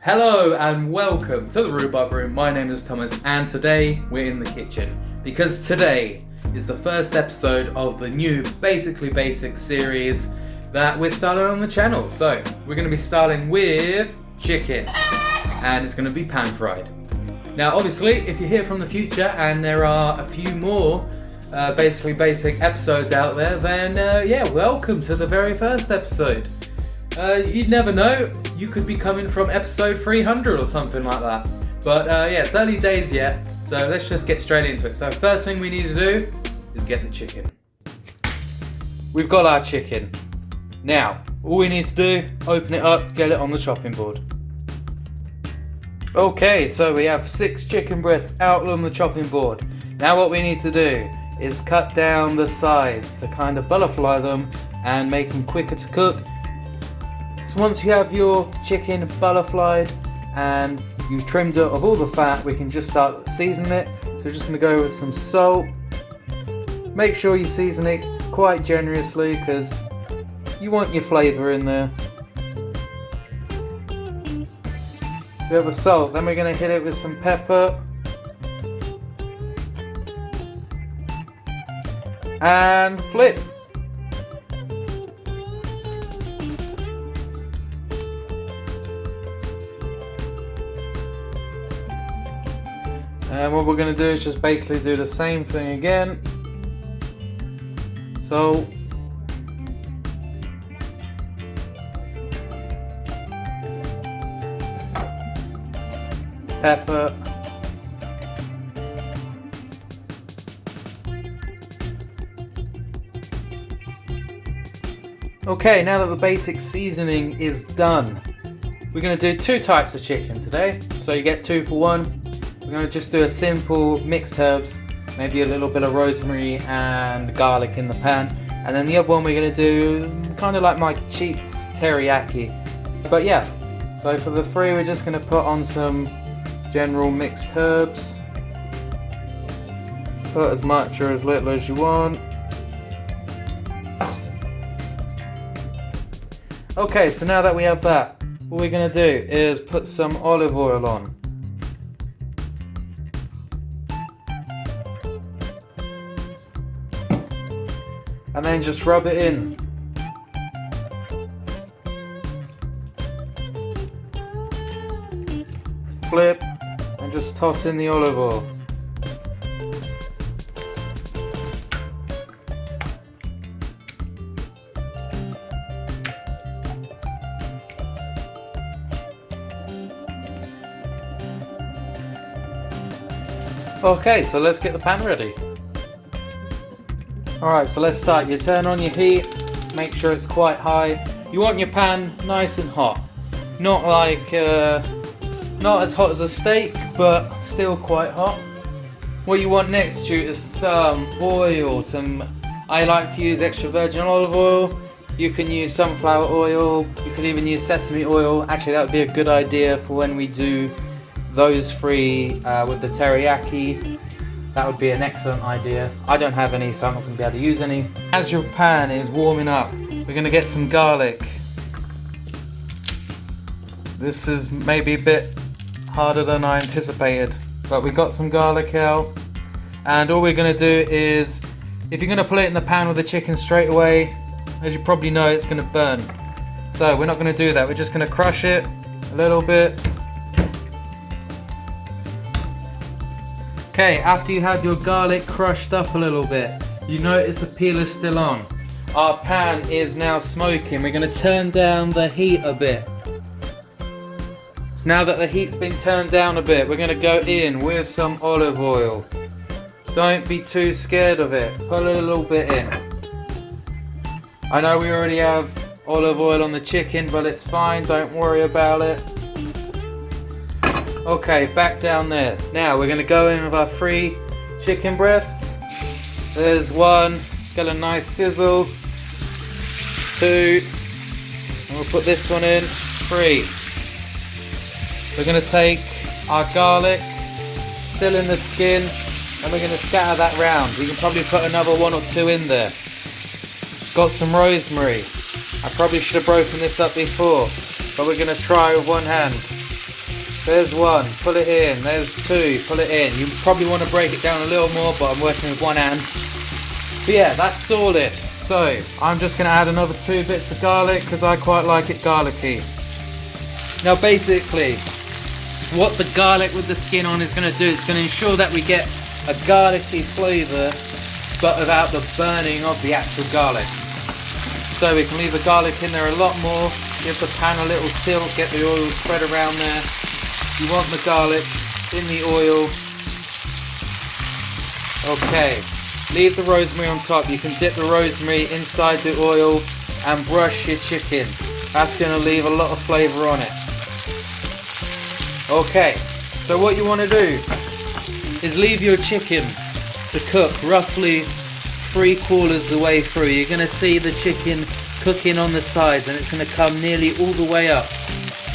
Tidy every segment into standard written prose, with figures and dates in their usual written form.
Hello and welcome to the Rhubarb Room. My name is Thomas and today we're in the kitchen because today is the first episode of the new Basically Basic series that we're starting on the channel. So we're going to be starting with chicken and it's going to be pan fried. Now obviously if you're here from the future and there are a few more Basically Basic episodes out there, then welcome to the very first episode. You'd never know, you could be coming from episode 300 or something like that. But it's early days yet, so let's just get straight into it. So first thing we need to do is get the chicken. We've got our chicken. Now, all we need to do, open it up, get it on the chopping board. Okay, so we have 6 chicken breasts out on the chopping board. Now what we need to do is cut down the sides to kind of butterfly them and make them quicker to cook. So once you have your chicken butterflied and you've trimmed it of all the fat, we can just start seasoning it. So we're just going to go with some salt. Make sure you season it quite generously because you want your flavour in there. We have the salt, then we're going to hit it with some pepper. And flip. And what we're going to do is just basically do the same thing again. So pepper, okay, now that the basic seasoning is done, we're going to do 2 types of chicken today, so you get 2 for 1. We're going to just do a simple mixed herbs, maybe a little bit of rosemary and garlic in the pan, and then the other one we're going to do kind of like my cheats teriyaki. But yeah, so for the 3 we're just going to put on some general mixed herbs. Put as much or as little as you want. Okay, so now that we have that, what we're going to do is put some olive oil on. And then just rub it in. Flip and just toss in the olive oil. Okay, so let's get the pan ready. Alright, so let's start. You turn on your heat, make sure it's quite high. You want your pan nice and hot. Not like, not as hot as a steak, but still quite hot. What you want next to is some oil. I like to use extra virgin olive oil. You can use sunflower oil, you could even use sesame oil. Actually, that would be a good idea for when we do those 3 with the teriyaki. That would be an excellent idea. I don't have any, so I'm not going to be able to use any. As your pan is warming up, we're going to get some garlic. This is maybe a bit harder than I anticipated, but we got some garlic out. And all we're going to do is, if you're going to put it in the pan with the chicken straight away, as you probably know, it's going to burn. So we're not going to do that. We're just going to crush it a little bit. Okay, after you have your garlic crushed up a little bit, you notice the peel is still on. Our pan is now smoking. We're going to turn down the heat a bit. So now that the heat's been turned down a bit, we're going to go in with some olive oil. Don't be too scared of it. Put a little bit in. I know we already have olive oil on the chicken, but it's fine. Don't worry about it. Okay, back down there. Now we're going to go in with our 3 chicken breasts. There's 1, get a nice sizzle. 2, and we'll put this one in. 3. We're going to take our garlic, still in the skin, and we're going to scatter that round. We can probably put another 1 or 2 in there. Got some rosemary. I probably should have broken this up before, but we're going to try with one hand. There's one, pull it in. There's two, pull it in. You probably want to break it down a little more, but I'm working with one hand. But yeah, that's solid. So I'm just going to add another 2 bits of garlic because I quite like it garlicky. Now basically, what the garlic with the skin on is going to do, it's going to ensure that we get a garlicky flavour, but without the burning of the actual garlic. So we can leave the garlic in there a lot more, give the pan a little tilt, get the oil spread around there. You want the garlic in the oil. Okay, leave the rosemary on top. You can dip the rosemary inside the oil and brush your chicken. That's going to leave a lot of flavour on it. Okay, so what you want to do is leave your chicken to cook roughly 3/4 the way through. You're going to see the chicken cooking on the sides and it's going to come nearly all the way up.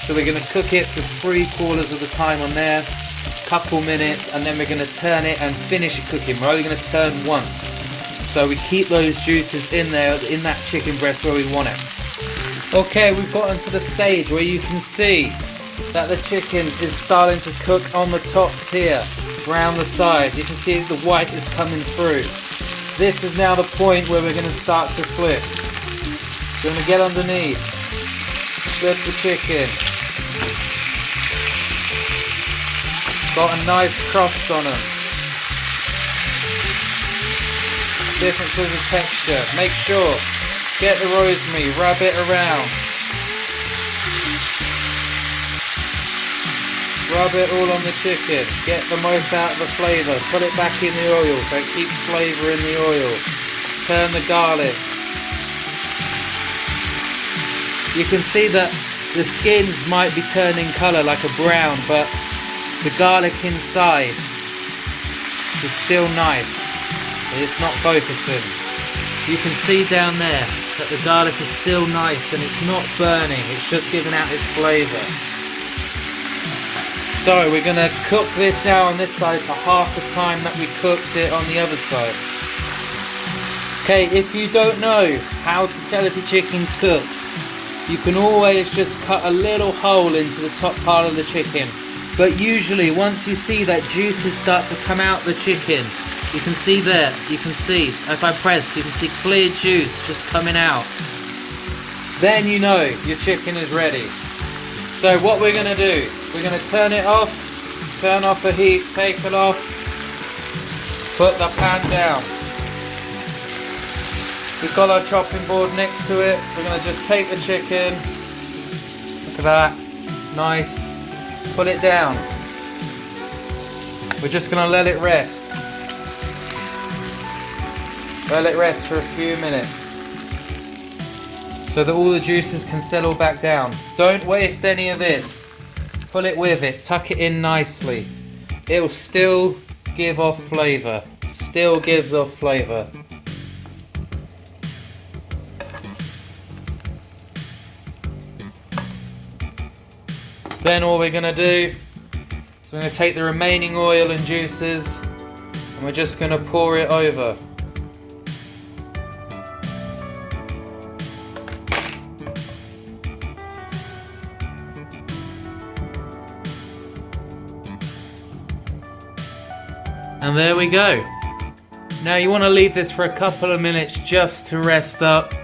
So we're going to cook it for 3/4 of the time on there, couple minutes, and then we're going to turn it and finish it cooking. We're only going to turn once. So we keep those juices in there, in that chicken breast where we want it. Okay, we've gotten to the stage where you can see that the chicken is starting to cook on the tops here, around the sides. You can see the white is coming through. This is now the point where we're going to start to flip. We're going to get underneath, flip the chicken. Got a nice crust on them. Different sort of texture. Make sure, get the rosemary, rub it around. Rub it all on the chicken. Get the most out of the flavour. Put it back in the oil so it keeps flavour in the oil. Turn the garlic. You can see that the skins might be turning colour like a brown, but the garlic inside is still nice. It's not focusing. You can see down there that the garlic is still nice and it's not burning. It's just giving out its flavour. So we're going to cook this now on this side for half the time that we cooked it on the other side. Okay, if you don't know how to tell if your chicken's cooked, you can always just cut a little hole into the top part of the chicken. But usually once you see that juices start to come out the chicken, you can see there, you can see, if I press, you can see clear juice just coming out. Then you know your chicken is ready. So what we're going to do, we're going to turn it off, turn off the heat, take it off, put the pan down. We've got our chopping board next to it. We're going to just take the chicken, look at that, nice, put it down. We're just going to let it rest. Let it rest for a few minutes so that all the juices can settle back down. Don't waste any of this. Pull it with it, tuck it in nicely. It will still give off flavour. Still gives off flavour. Then all we're going to do is we're going to take the remaining oil and juices and we're just going to pour it over. And there we go. Now you want to leave this for a couple of minutes just to rest up.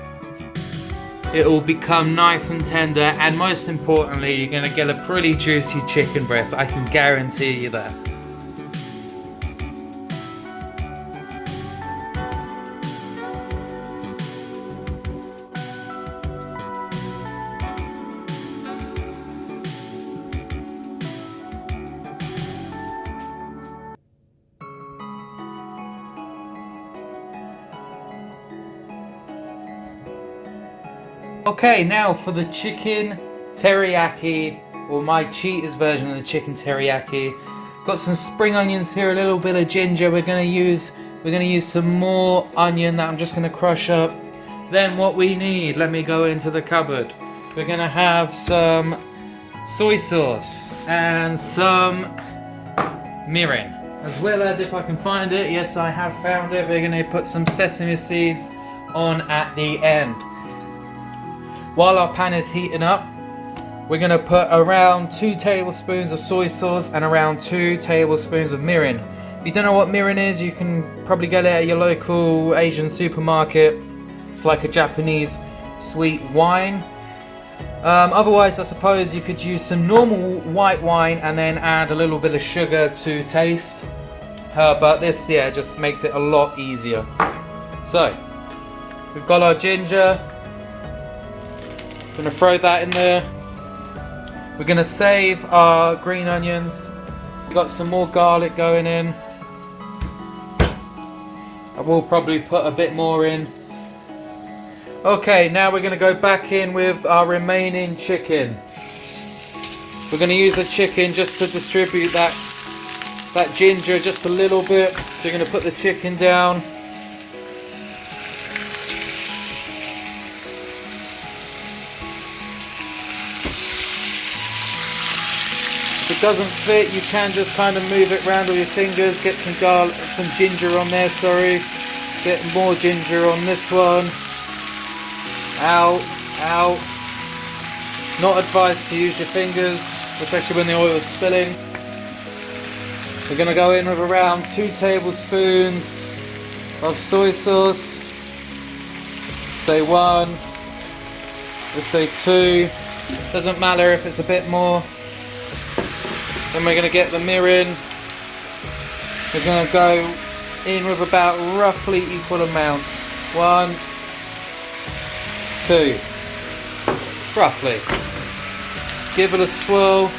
It will become nice and tender, and most importantly, you're going to get a pretty juicy chicken breast. I can guarantee you that. Okay, now for the chicken teriyaki, or my cheaters version of the chicken teriyaki. Got some spring onions here, a little bit of ginger. We're gonna use some more onion that I'm just gonna crush up. Then what we need, let me go into the cupboard. We're gonna have some soy sauce and some mirin, as well as, if I can find it, yes I have found it, we're gonna put some sesame seeds on at the end. While our pan is heating up, we're going to put around 2 tablespoons of soy sauce and around 2 tablespoons of mirin. If you don't know what mirin is, you can probably get it at your local Asian supermarket. It's like a Japanese sweet wine. Otherwise, I suppose you could use some normal white wine and then add a little bit of sugar to taste. But this, yeah, just makes it a lot easier. So, we've got our ginger. Gonna throw that in there. We're gonna save our green onions. We've got some more garlic going in. I will probably put a bit more in. Okay, now we're going to go back in with our remaining chicken. We're going to use the chicken just to distribute that ginger just a little bit. So you're going to put the chicken down. If it doesn't fit, you can just kind of move it around with your fingers. Get some garlic, some ginger on there, sorry. Get more ginger on this one. Out, out. Not advised to use your fingers, especially when the oil is spilling. We're going to go in with around 2 tablespoons of soy sauce. Say 1, let's say 2. Doesn't matter if it's a bit more. Then we're going to get the mirin. We're going to go in with about roughly equal amounts. 1, 2, roughly. Give it a swirl.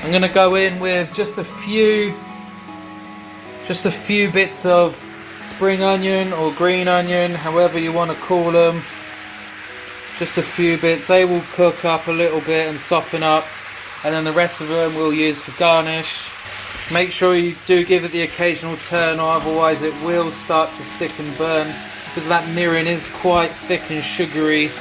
I'm going to go in with just a few bits of spring onion or green onion, however you want to call them. Just a few bits. They will cook up a little bit and soften up, and then the rest of them we'll use for garnish. Make sure you do give it the occasional turn, or otherwise it will start to stick and burn, because that mirin is quite thick and sugary.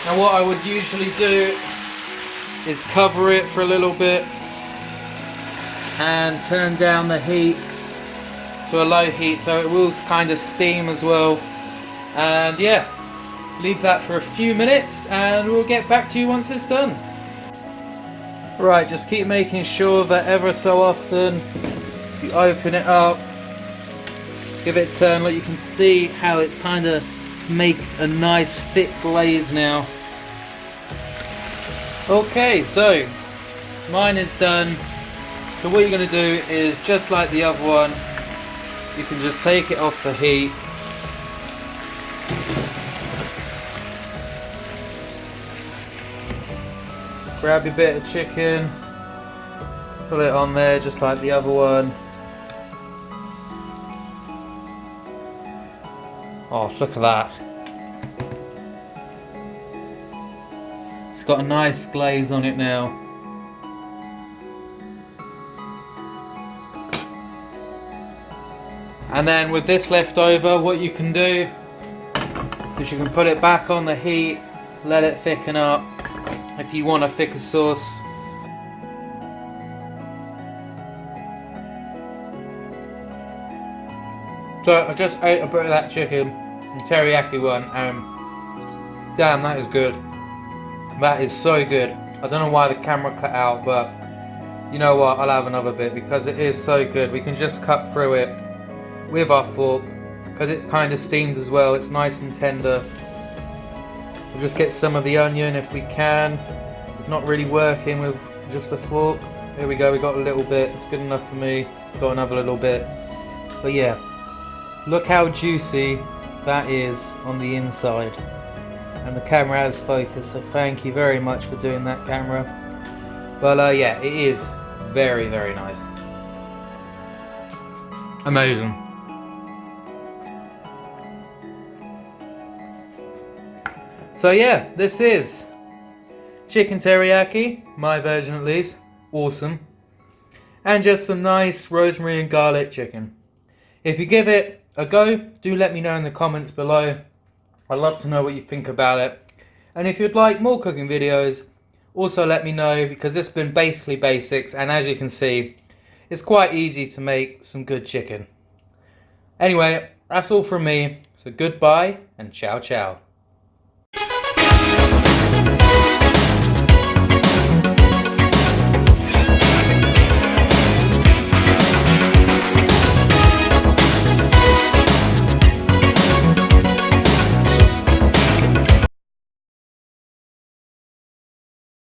Now what I would usually do is cover it for a little bit and turn down the heat to a low heat so it will kind of steam as well. And yeah, leave that for a few minutes and we'll get back to you once it's done. Right, just keep making sure that ever so often you open it up, give it a turn. Look, you can see how it's kind of make a nice thick glaze now. Okay, so mine is done. So what you're going to do is, just like the other one, you can just take it off the heat. Grab your bit of chicken, put it on there just like the other one. Oh, look at that. It's got a nice glaze on it now. And then with this left over, what you can do is you can put it back on the heat, let it thicken up if you want a thicker sauce. So I just ate a bit of that chicken, the teriyaki one, and damn, that is good. That is so good. I don't know why the camera cut out, but you know what, I'll have another bit because it is so good. We can just cut through it with our fork because it's kind of steamed as well. It's nice and tender. We'll just get some of the onion if we can. It's not really working with just a fork. Here we go, we got a little bit. It's good enough for me. Got another little bit. But yeah, look how juicy that is on the inside. And the camera has focus, so thank you very much for doing that, camera. But yeah, it is very, very nice. Amazing. So yeah, this is chicken teriyaki, my version at least. Awesome. And just some nice rosemary and garlic chicken. If you give it a go, do let me know in the comments below. I'd love to know what you think about it. And if you'd like more cooking videos, also let me know, because it's been basically basics, and as you can see, it's quite easy to make some good chicken. Anyway, that's all from me, so goodbye and ciao ciao.